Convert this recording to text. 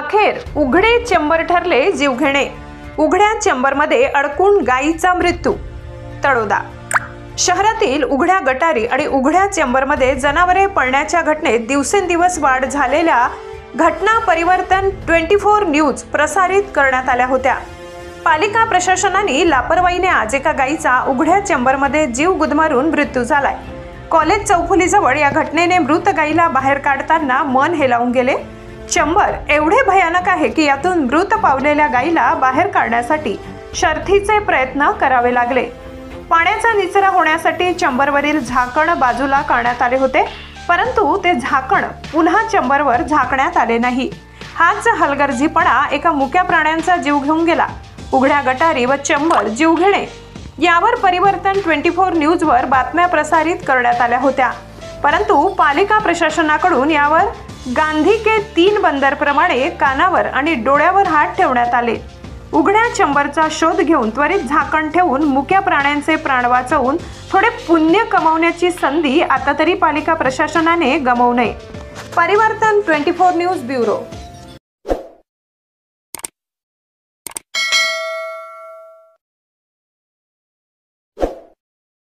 अखेर उघडे चेंबर ठरले जीवघेणे। उघड्या चेंबरमध्ये अडकून गायीचा मृत्यू। तळोदा शहरातील उघड्या गटारी आणि उघड्या चेंबरमध्ये जनावरे पळण्याच्या घटनेत दिवसेंदिवस वाढ झालेल्या घटना परिवर्तन 24 न्यूज प्रसारित करण्यात आल्या होत्या। पालिका प्रशासनाने लापरवाहीने आज एका गायीचा उघड्या चेंबरमध्ये जीव गुदमारून मृत्यू झालाय। कॉलेज चौफुलीजवळ या घटनेने मृत गायीला बाहेर काढताना मन हेलावून गेले। चेंबर एवढे भयानक आहे की यातून मृत पावलेल्या गायीला बाहेर काढण्यासाठी शर्थीचे प्रयत्न करावे लागले। पाण्याचा निचरा होण्यासाठी चेंबरवरील झाकण बाजूला करण्यात आले होते, परंतु ते झाकण पुन्हा चेंबरवर झाकण्यात आले नाही। हाच हलगर्जीपणा एका मुक्या प्राण्यांचा जीव घेऊन गेला। उघड्या गटारी व चेंबर जीवघेणे यावर परिवर्तन 24 न्यूजवर बातम्या प्रसारित करण्यात आल्या होत्या, परंतु पालिका प्रशासनाकडून यावर गांधी के 3 बंदरप्रमाणे कानावर आणि डोळ्यावर हात ठेवण्यात आले। उघड्या चेंबरचा शोध घेऊन त्वरित झाकण ठेवून मुक्या प्राण्यांचे प्राण वाचवून थोडे पुण्य कमावण्याची संधी आता तरी पालिका प्रशासनाने गमावू नये। परिवर्तन 24 न्यूज ब्युरो।